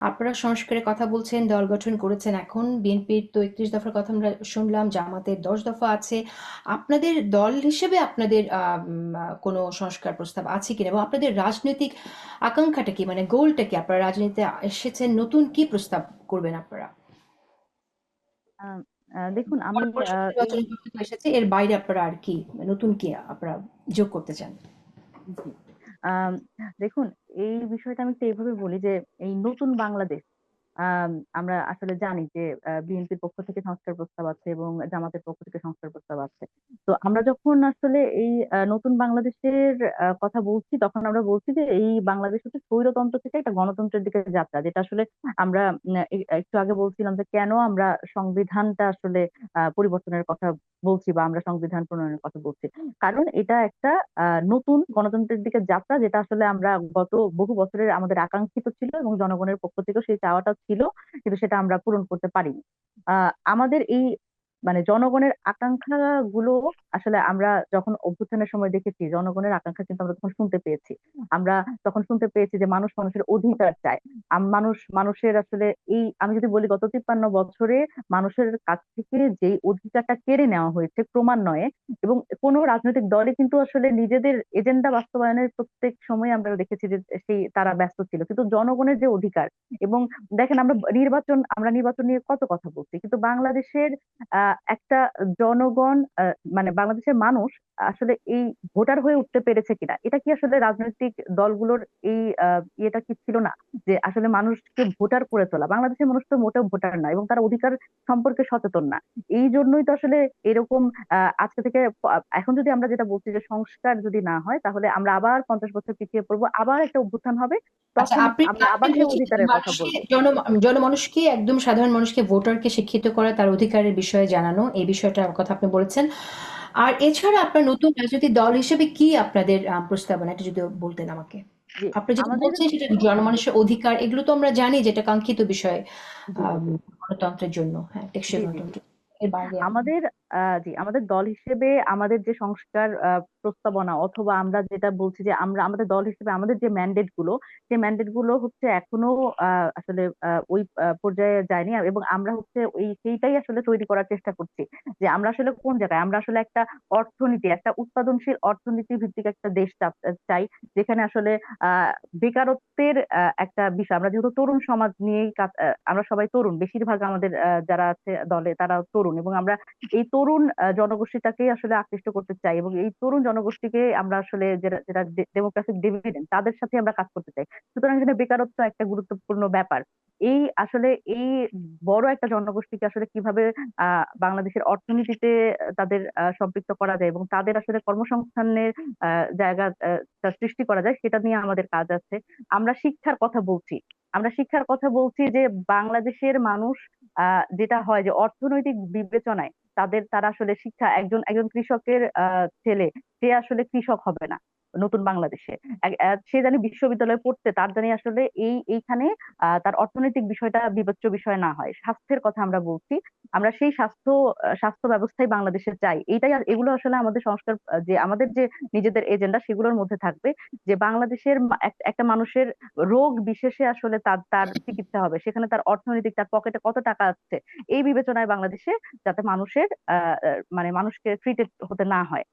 আপনারা সংস্কারের কথা বলছেন, দল গঠন করেছেন। এখন বিএনপির তো ৩১ দফার কথা আমরা শুনলাম, জামাতের ১০ দফা আছে। আপনাদের দল হিসেবে আপনাদের কোনো সংস্কার প্রস্তাব আছে কিনা? এবং আপনাদের রাজনৈতিক আকাঙ্ক্ষাটা কি? মানে গোলটা কি? আপনারা রাজনীতিতে এসেছেন, নতুন কি প্রস্তাব করবেন আপনারা? আহ, দেখুন আমি কর্পোরেশন এই নির্বাচনের পর থেকে এসেছে, এর বাইরে আপনারা আর কি নতুন কি আপনারা যোগ করতে চান? জি আম, দেখুন, এই বিষয়টা আমি একটু এইভাবে বলি যে এই নতুন বাংলাদেশ, আম, আমরা আসলে জানি যে বিএনপির পক্ষ থেকে সংস্কার প্রস্তাব আছে এবং জামাতের পক্ষ থেকে সংস্কার প্রস্তাব আছে। তো আমরা যখন আসলে এই নতুন বাংলাদেশের কথা বলছি, তখন আমরা বলছি যে এই বাংলাদেশ হচ্ছে স্বৈরতন্ত্র থেকে একটা গণতন্ত্রের দিকে যাত্রা, যেটা আসলে আমরা একটু আগে বলছিলাম যে কেন আমরা সংবিধানটা আসলে পরিবর্তনের কথা বলছি বা আমরা সংবিধান প্রণয়নের কথা বলছি। কারণ এটা একটা নতুন গণতন্ত্রের দিকে যাত্রা, যেটা আসলে আমরা গত বহু বছরের আমাদের আকাঙ্ক্ষিত ছিল এবং জনগণের পক্ষ থেকেও সেই চাওয়াটা ছিল, কিন্তু সেটা আমরা পূরণ করতে পারিনি। আমাদের এই মানে জনগণের আকাঙ্ক্ষা গুলো আসলে আমরা যখন অভ্যুত্থানের সময় দেখেছি, জনগণের আকাঙ্ক্ষা কিন্তু আমরা তখন শুনতে পেয়েছি। আমরা তখন শুনতে পেয়েছি যে মানুষ মানুষের অধিকার চায়। মানুষ মানুষের আসলে এই আমি যদি বলি গত 53 বছরে মানুষের কাছ থেকে যেই অধিকারটা কেড়ে নেওয়া হয়েছে ক্রমান্বয়ে, এবং কোন রাজনৈতিক দলে কিন্তু আসলে নিজেদের এজেন্ডা বাস্তবায়নের প্রত্যেক সময় আমরা দেখেছি যে সেই তারা ব্যস্ত ছিল, কিন্তু জনগণের যে অধিকার এবং দেখেন আমরা নির্বাচন নিয়ে কত কথা বলছি, কিন্তু বাংলাদেশের একটা জনগণ মানে বাংলাদেশের মানুষ আসলে এই ভোটার হয়ে উঠতে পেরেছে কিনা, এটা কি আসলে রাজনৈতিক দলগুলোর এই ইয়েটা কি ছিল না, যে আসলে মানুষকে ভোটার করে তোলা? বাংলাদেশের মানুষ তো মোটেও ভোটার না এবং তারা অধিকার সম্পর্কে সচেতন না। এই জন্যই তো আসলে এরকম আজকে থেকে এখন যদি আমরা যেটা বলছি যে সংস্কার যদি না হয়, তাহলে আমরা আবার 50 বছর পিছিয়ে পড়বো, আবার একটা অভ্যুত্থান হবে, আচ্ছা, তখন আপনি আমরা আপনি আবার সেই বলছেন যে অধিকারের কথা মানুষকে বলবো। জনমানুষকে একদম সাধারণ মানুষকে ভোটারকে শিক্ষিত করা, তার অধিকারের বিষয়ে জানানো, এই বিষয়টার কথা আপনি বলেছেন। আর এছাড়া আপনার নতুন রাজনৈতিক দল হিসেবে কি আপনাদের প্রস্তাবনা, এটা যদি বলতেন আমাকে। যে আপনি যেটা আমাদের বলছেন সেটা জনমানুষের অধিকার, এগুলো তো আমরা জানি যেটা কাঙ্ক্ষিত বিষয় জি গণতন্ত্রের জন্য, হ্যাঁ, টেকসই জি জি জি গণতন্ত্র। এর বাইরে আমাদের জি আমাদের দল হিসেবে আমাদের যে সংস্কার প্রস্তাবনা, অথবা আমরা যেটা বলছি যে আমরা আমাদের দল হিসেবে আমাদের যে ম্যান্ডেট গুলো, সেই ম্যান্ডেট গুলো হচ্ছে এখনো আসলে ওই পর্যায়ে যায়নি, এবং আমরা হচ্ছে ওই সেইটাই আসলে তৈরি করার চেষ্টা করছি যে আমরা আসলে কোন জায়গায়, আমরা আসলে একটা অর্থনীতি, একটা উৎপাদনশীল অর্থনীতি ভিত্তিক একটা দেশ চাই, যেখানে আসলে আহ বেকারত্বের একটা বিষয়, আমরা যেহেতু তরুণ সমাজ নিয়েই আমরা সবাই তরুণ, বেশিরভাগ আমাদের যারা আছে দলে তারা তরুণ, এবং আমরা এই তরুণ জনগোষ্ঠীটাকেই আসলে আকৃষ্ট করতে চাই, এবং এই তরুণ জনগোষ্ঠীকে আমরা আসলে যেটা যেটা ডেমোক্রেটিক ডিভিডেন্ড তাদের সাথে আমরা কাজ করতে চাই। সুতরাং এখানে বেকারত্ব একটা গুরুত্বপূর্ণ ব্যাপার। এই আসলে এই বড় একটা জনগোষ্ঠীকে আসলে কিভাবে বাংলাদেশের অর্থনীতিতে তাদের সম্পৃক্ত করা যায় এবং তাদের আসলে কর্মসংস্থানের জায়গা সৃষ্টি করা যায়, সেটা নিয়ে আমাদের কাজ আছে। আমরা শিক্ষার কথা বলছি, আমরা শিক্ষার কথা বলছি যে বাংলাদেশের মানুষ যেটা হয় যে অর্থনৈতিক বিবেচনায় তারা আসলে শিক্ষা, একজন একজন কৃষকের ছেলে, সে আসলে কৃষক হবে না নতুন বাংলাদেশে। সে জানি বিশ্ববিদ্যালয়ে পড়তে, তার জানি আসলে এইখানে তার অর্থনৈতিক বিষয়টা বিবেচ্য বিষয় না হয়। স্বাস্থ্যের কথা আমরা বলছি, আমরা সেই স্বাস্থ্য ব্যবস্থাই বাংলাদেশে চাই। এগুলো আসলে আমাদের সংস্কার, যে আমাদের যে নিজেদের এজেন্ডা সেগুলোর মধ্যে থাকবে, যে বাংলাদেশের একটা মানুষের রোগ বিশেষে আসলে তার তার চিকিৎসা হবে, সেখানে তার অর্থনৈতিক, তার পকেটে কত টাকা আছে, এই বিবেচনায় বাংলাদেশে যাতে মানুষের মানে মানুষকে ট্রিটেড হতে না হয়।